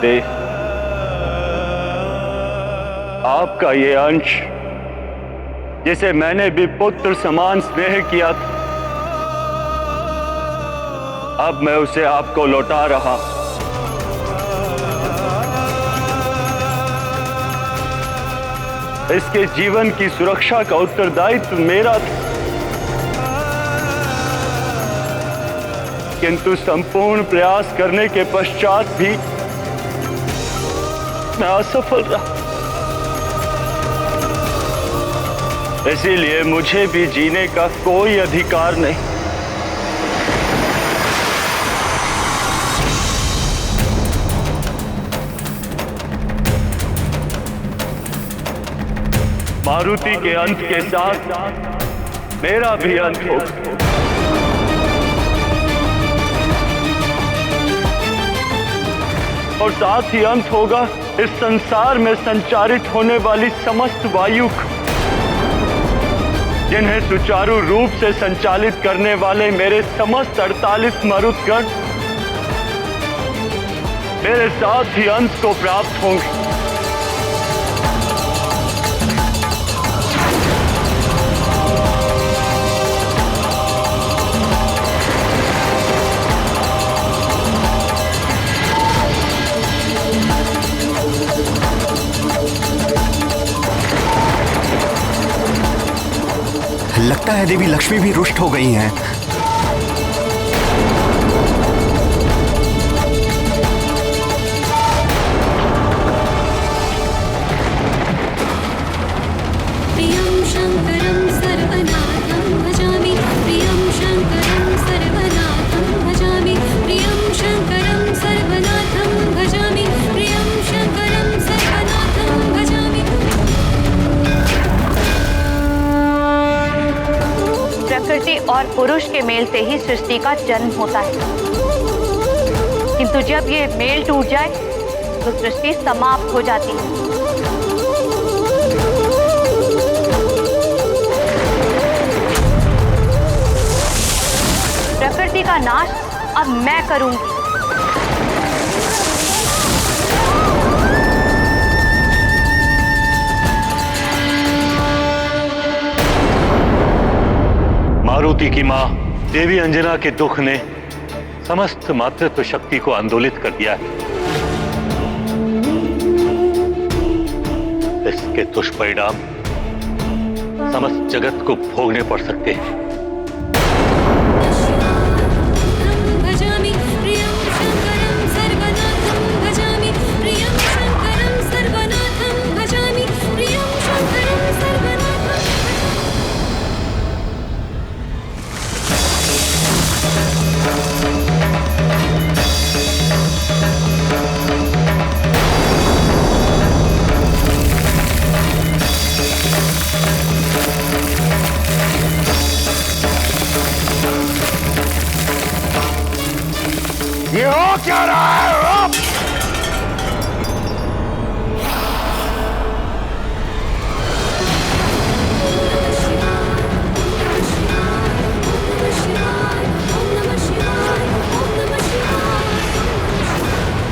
दे। आपका ये अंश जिसे मैंने भी पुत्र समान स्नेह किया था, अब मैं उसे आपको लौटा रहा। इसके जीवन की सुरक्षा का उत्तरदायित्व मेरा था, किंतु संपूर्ण प्रयास करने के पश्चात भी मैं असफल रहा। इसीलिए मुझे भी जीने का कोई अधिकार नहीं। मारुति के अंत के साथ मेरा भी अंत होगा। और साथ ही अंत होगा इस संसार में संचारित होने वाली समस्त वायु का, जिन्हें सुचारू रूप से संचालित करने वाले मेरे समस्त 48 मरुतगण मेरे साथ ही अंत को प्राप्त होंगे। लगता है देवी लक्ष्मी भी रुष्ट हो गई हैं। प्रकृति और पुरुष के मेल से ही सृष्टि का जन्म होता है, किंतु जब ये मेल टूट जाए तो सृष्टि समाप्त हो जाती है। प्रकृति का नाश अब मैं करूंगी। मारुति की मां देवी अंजना के दुख ने समस्त मातृत्व शक्ति को आंदोलित कर दिया है। इसके दुष्परिणाम समस्त जगत को भोगने पड़ सकते हैं। ये हो क्या रहा है?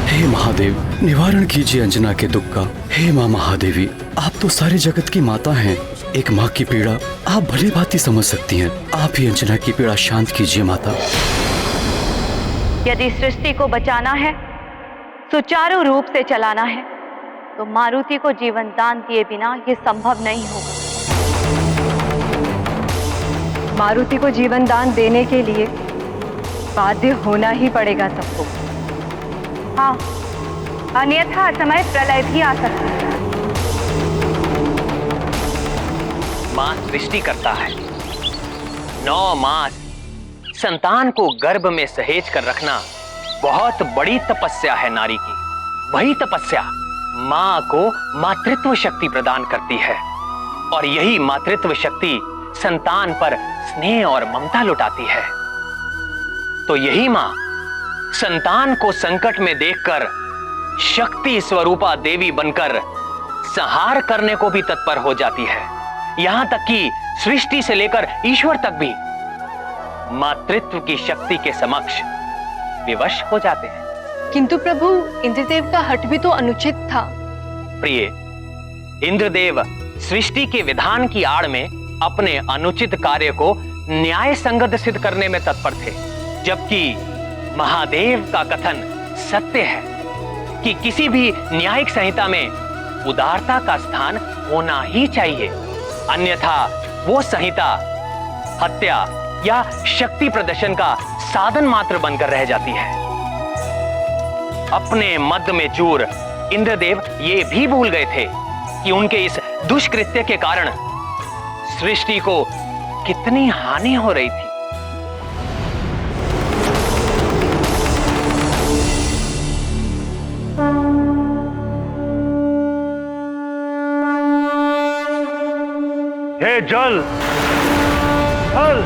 हे महादेव, निवारण कीजिए अंजना के दुख का। हे माँ महादेवी, आप तो सारे जगत की माता हैं। एक माँ की पीड़ा आप भली भांति समझ सकती हैं। आप ही अंजना की पीड़ा शांत कीजिए माता। यदि सृष्टि को बचाना है, सुचारू रूप से चलाना है, तो मारुति को जीवन दान दिए बिना यह संभव नहीं होगा। मारुति को जीवन दान देने के लिए बाध्य होना ही पड़ेगा सबको। हाँ, अन्यथा समय प्रलय भी आ सकता है। मां सृष्टि करता है। 9 मास संतान को गर्भ में सहेज कर रखना बहुत बड़ी तपस्या है नारी की। वही तपस्या मां को मातृत्व शक्ति प्रदान करती है, और यही मातृत्व शक्ति संतान पर स्नेह और ममता लुटाती है। तो यही मां संतान को संकट में देखकर शक्ति स्वरूपा देवी बनकर संहार करने को भी तत्पर हो जाती है। यहां तक कि सृष्टि से लेकर ईश्वर तक भी मातृत्व की शक्ति के समक्ष विवश हो जाते हैं। किंतु प्रभु, इंद्रदेव का हठ भी तो अनुचित था। प्रिय, इंद्रदेव सृष्टि के विधान की आड़ में अपने अनुचित कार्य को न्याय संगत सिद्ध करने में तत्पर थे, जबकि महादेव का कथन सत्य है कि किसी भी न्यायिक संहिता में उदारता का स्थान होना ही चाहिए, अन्यथा वो संहिता हत्या या शक्ति प्रदर्शन का साधन मात्र बनकर रह जाती है। अपने मद में चूर इंद्रदेव ये भी भूल गए थे कि उनके इस दुष्कृत्य के कारण सृष्टि को कितनी हानि हो रही थी। हे जल, थल,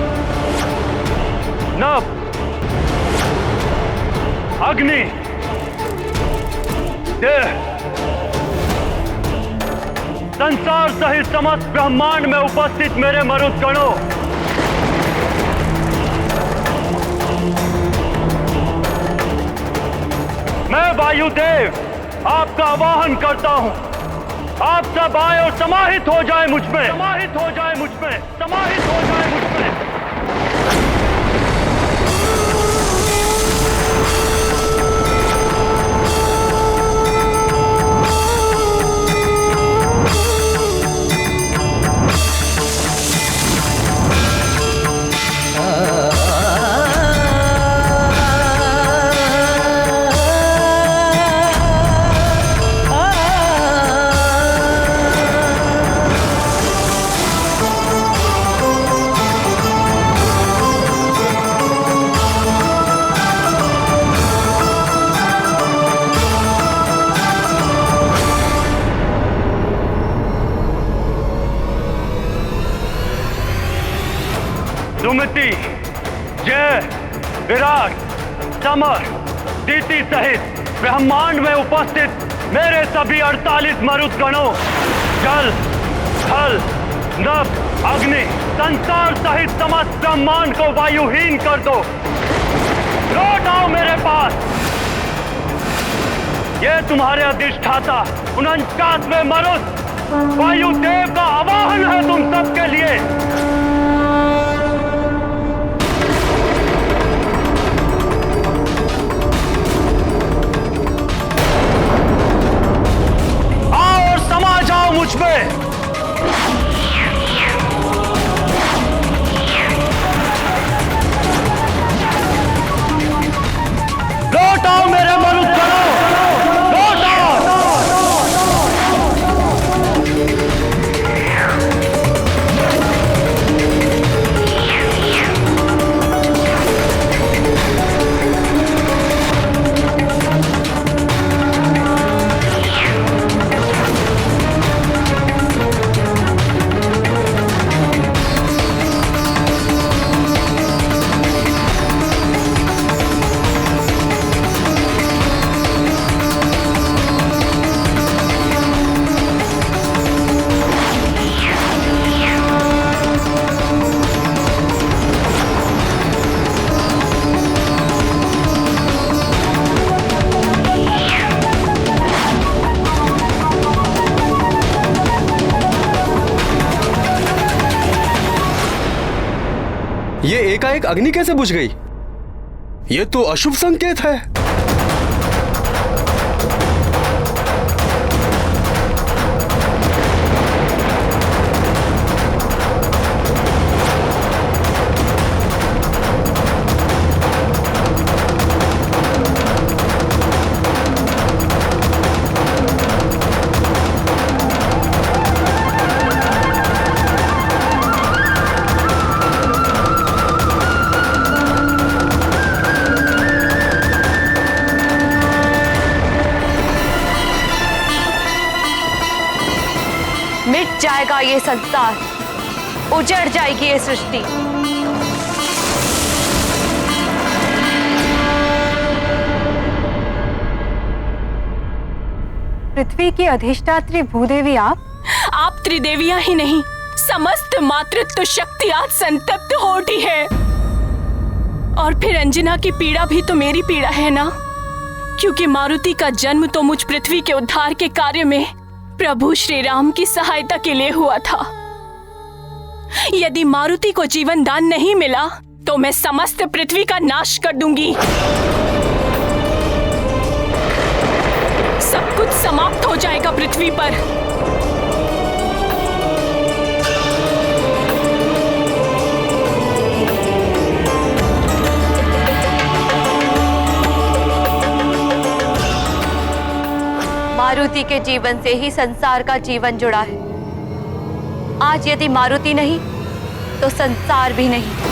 नभ, अग्नि, देह, संसार सहित समस्त ब्रह्मांड में उपस्थित मेरे मरुदगणों, मैं वायुदेव आपका आवाहन करता हूं। आप सब आए और समाहित हो जाए मुझ में, समाहित हो जाए मुझ में, समाहित हो जाए मुझ में। सुमति, जय, विराट, समर, दीति सहित ब्रह्मांड में उपस्थित मेरे सभी 48 मरुदगणों, जल, थल, नभ, अग्नि, संसार सहित समस्त ब्रह्मांड को वायुहीन कर दो। लौट आओ मेरे पास। ये तुम्हारे अधिष्ठाता 49वें मरुद वायुदेव का आवाहन है तुम सबके लिए। मुझ में लौट आओ मेरे मरुदगणों, लौट आओ। ये एकाएक अग्नि कैसे बुझ गई? ये तो अशुभ संकेत है। मिट जाएगा ये संसार, उजड़ जाएगी ये सृष्टि। पृथ्वी की अधिष्ठात्री भूदेवी आप त्रिदेवियां ही नहीं, समस्त मातृत्व शक्ति आज संतप्त हो उठी है। और फिर अंजना की पीड़ा भी तो मेरी पीड़ा है ना। क्योंकि मारुति का जन्म तो मुझ पृथ्वी के उद्धार के कार्य में प्रभु श्री राम की सहायता के लिए हुआ था। यदि मारुति को जीवन दान नहीं मिला तो मैं समस्त पृथ्वी का नाश कर दूंगी। सब कुछ समाप्त हो जाएगा पृथ्वी पर। मारुति के जीवन से ही संसार का जीवन जुड़ा है। आज यदि मारुति नहीं तो संसार भी नहीं।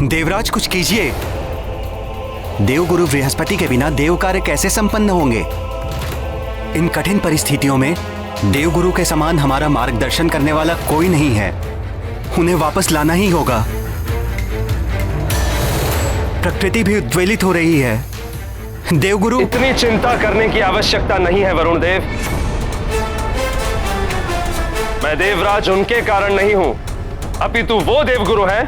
देवराज कुछ कीजिए। देवगुरु बृहस्पति के बिना देव कार्य कैसे संपन्न होंगे? इन कठिन परिस्थितियों में देवगुरु के समान हमारा मार्गदर्शन करने वाला कोई नहीं है। उन्हें वापस लाना ही होगा। प्रकृति भी उद्वेलित हो रही है। देवगुरु, इतनी चिंता करने की आवश्यकता नहीं है वरुण देव। मैं देवराज उनके कारण नहीं हूं, अपितु वो देवगुरु हैं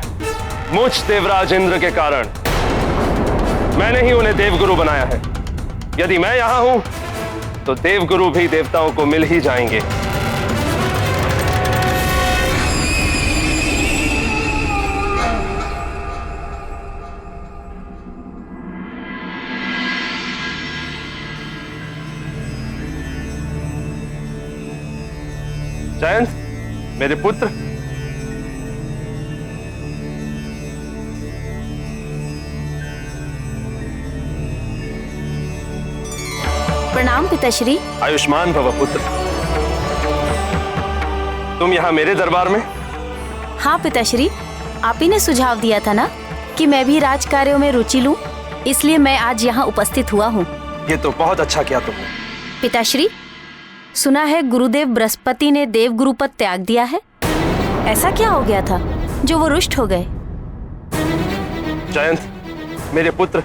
मुझ देवराज इंद्र के कारण। मैंने ही उन्हें देवगुरु बनाया है। यदि मैं यहां हूं तो देवगुरु भी देवताओं को मिल ही जाएंगे। जयंत, मेरे पुत्र, प्रणाम पिताश्री। आयुष्मान भव पुत्र। तुम यहाँ मेरे दरबार में? हाँ पिताश्री, आप ही ने सुझाव दिया था ना कि मैं भी राज कार्यों में रुचि लूं, इसलिए मैं आज यहाँ उपस्थित हुआ हूँ। ये तो बहुत अच्छा किया तुमने। पिताश्री, सुना है गुरुदेव बृहस्पति ने देवगुरु पद त्याग दिया है। ऐसा क्या हो गया था जो वो रुष्ट हो गए? जयंत, मेरे पुत्र,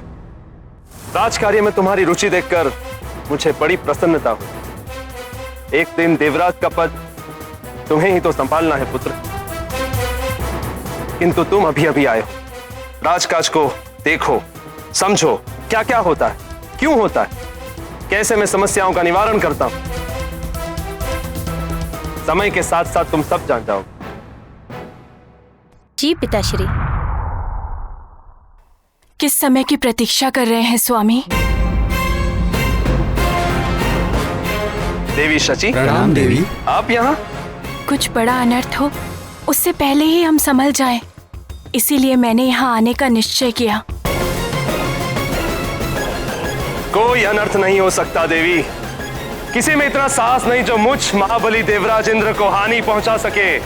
राजकार्य में तुम्हारी रुचि देखकर मुझे बड़ी प्रसन्नता हुई। एक दिन देवराज का पद तुम्हें ही तो संभालना है पुत्र, किंतु तुम अभी अभी आए हो। राजकाज को देखो, समझो क्या क्या होता है, क्यों होता है, कैसे मैं समस्याओं का निवारण करता हूं। समय के साथ साथ तुम सब जान जाओ। जी पिताश्री। किस समय की प्रतीक्षा कर रहे हैं स्वामी? देवी शची। प्रणाम देवी। आप यहाँ? कुछ बड़ा अनर्थ हो उससे पहले ही हम संभल जाएं, इसीलिए मैंने यहाँ आने का निश्चय किया। कोई अनर्थ नहीं हो सकता देवी। किसी में इतना साहस नहीं जो मुझ महाबली देवराज इंद्र को हानि पहुंचा सके।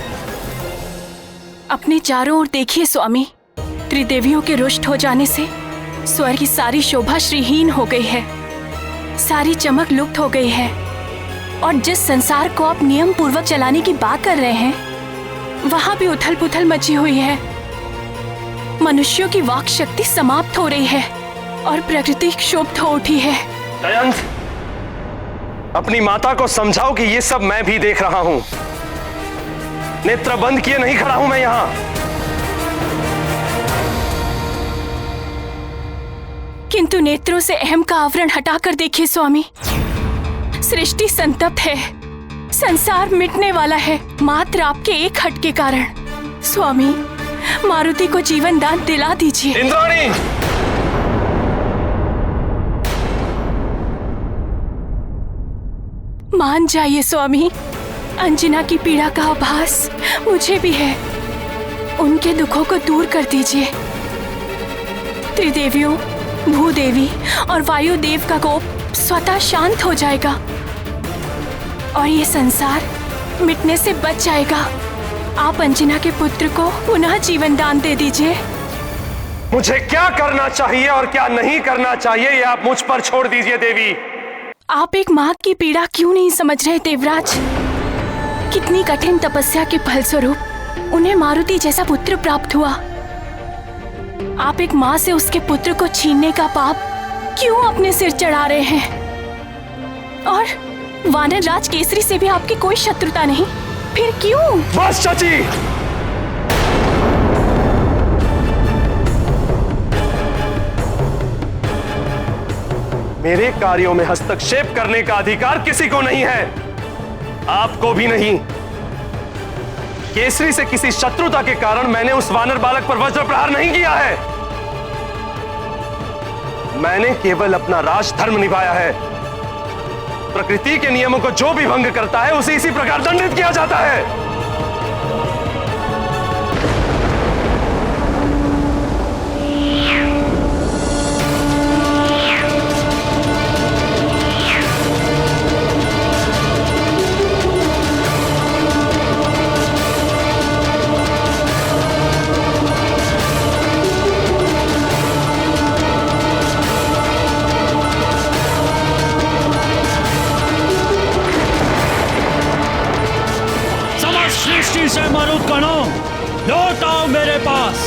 अपने चारों ओर देखिए स्वामी, त्रिदेवियों के रुष्ट हो जाने से स्वर्ग की सारी शोभा श्रीहीन हो गई है, सारी चमक लुप्त हो गई है। और जिस संसार को आप नियम पूर्वक चलाने की बात कर रहे हैं, वहां भी उथल पुथल मची हुई है। मनुष्यों की वाक शक्ति समाप्त हो रही है और प्रकृति क्षुब्ध हो उठी है। जयंत, अपनी माता को समझाओ कि ये सब मैं भी देख रहा हूं। नेत्र बंद किए नहीं खड़ा हूं मैं यहां। किंतु नेत्रों से अहम का आवरण हटाकर देखिए स्वामी, सृष्टि संतप्त है, संसार मिटने वाला है मात्र आपके एक हट के कारण। स्वामी, मारुति को जीवन दान दिला दीजिए। इंद्राणी! मान जाइए स्वामी, अंजना की पीड़ा का आभास मुझे भी है। उनके दुखों को दूर कर दीजिए। त्रिदेवियों, भूदेवी और वायुदेव का कोप स्वतः शांत हो जाएगा और ये संसार मिटने से बच जाएगा। आप अंजना के पुत्र को पुनः जीवन दान दे दीजिए। मुझे क्या करना चाहिए और क्या नहीं करना चाहिए ये आप मुझ पर छोड़ दीजिए देवी। आप एक माँ की पीड़ा क्यों नहीं समझ रहे देवराज? कितनी कठिन तपस्या के फलस्वरूप उन्हें मारुति जैसा पुत्र प्राप्त हुआ। आप एक माँ से उसके पुत्र को छीनने का पाप क्यों अपने सिर चढ़ा रहे हैं? और वानर राज केसरी से भी आपकी कोई शत्रुता नहीं, फिर क्यों? बस चाची, मेरे कार्यों में हस्तक्षेप करने का अधिकार किसी को नहीं है, आपको भी नहीं। केसरी से किसी शत्रुता के कारण मैंने उस वानर बालक पर वज्र प्रहार नहीं किया है। मैंने केवल अपना राजधर्म निभाया है। प्रकृति के नियमों को जो भी भंग करता है उसे इसी प्रकार दंडित किया जाता है। सृष्टि से मरुदगणों, लौट आओ मेरे पास।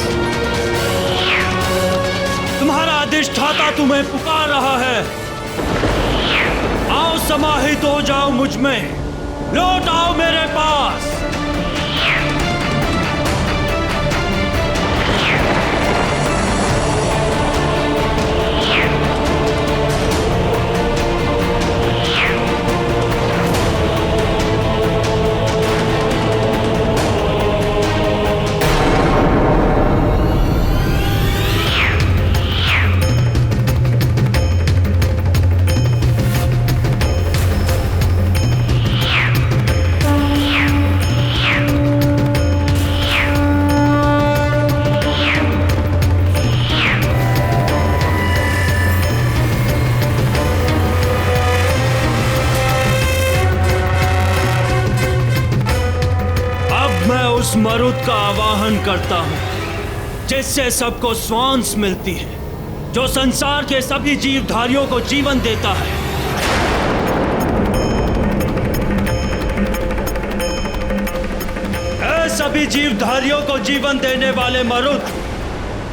तुम्हारा अधिष्ठाता तुम्हें पुकार रहा है। आओ समाहित हो जाओ मुझ में, लौट आओ मेरे पास। उस मरुद का आवाहन करता हूं जिससे सबको श्वास मिलती है, जो संसार के सभी जीवधारियों को जीवन देता है। ऐ सभी जीवधारियों को जीवन देने वाले मरुद,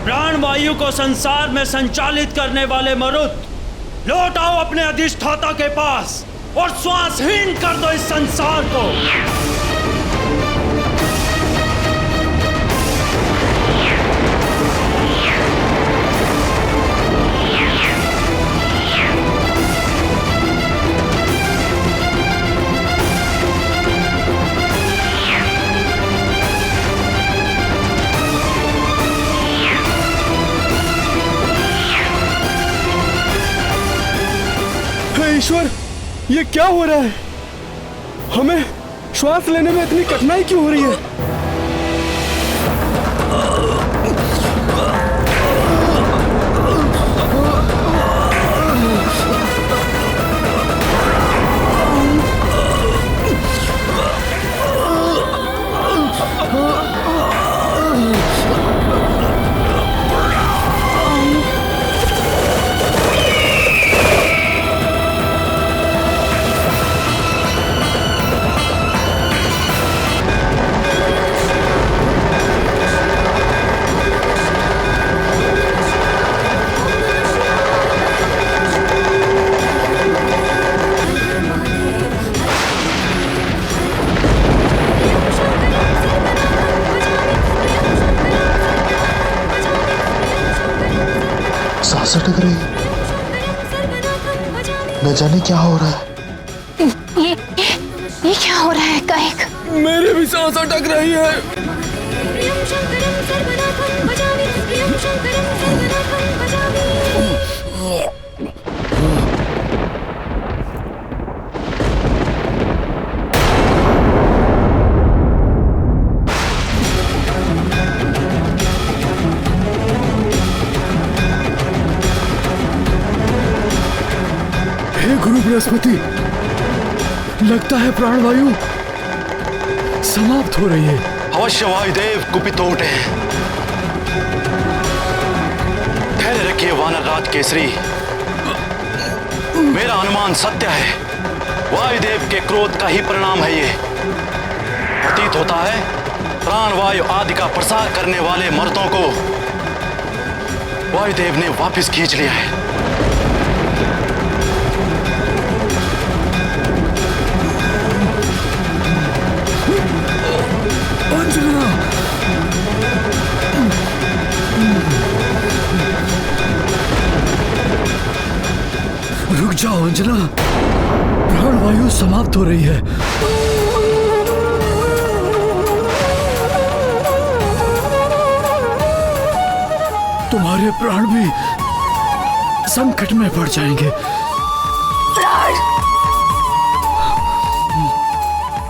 प्राणवायु को संसार में संचालित करने वाले मरुद, लौट आओ अपने अधिष्ठाता के पास और श्वासहीन कर दो इस संसार को। ईश्वर, ये क्या हो रहा है? हमें श्वास लेने में इतनी कठिनाई क्यों हो रही है? सांस अटक रही, न जाने क्या हो रहा है। ये क्या हो रहा है कायक? मेरी भी सांस अटक रही है। गुरु बृहस्पति, लगता है प्राणवायु समाप्त हो रही है। अवश्य वायुदेव कुपित हो उठे। धैर्य रखिए वानर राज केसरी, मेरा अनुमान सत्य है। वायुदेव के क्रोध का ही परिणाम है ये। प्रतीत होता है प्राणवायु आदि का प्रसार करने वाले मर्दों को वायुदेव ने वापस खींच लिया है। जाओ अंजना, प्राणवायु समाप्त हो रही है। तुम्हारे प्राण भी संकट में पड़ जाएंगे। प्राण,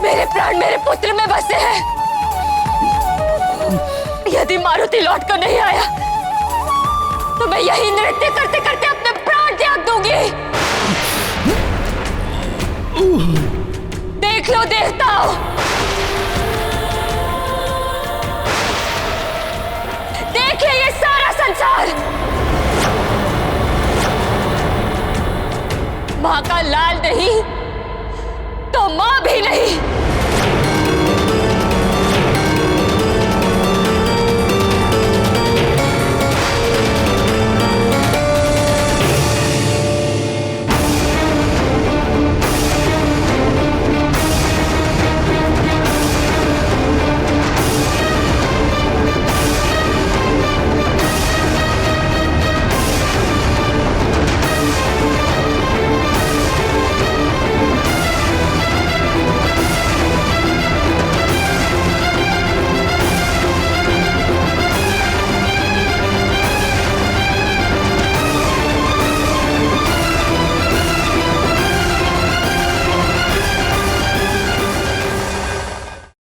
मेरे प्राण मेरे पुत्र में बसे हैं। यदि मारुति लौट कर नहीं आया तो मैं यही नृत्य करते करते अपने प्राण त्याग दूंगी। देख लो देवताओं, देखिए ये सारा संसार मां का लाल नहीं तो मां भी नहीं।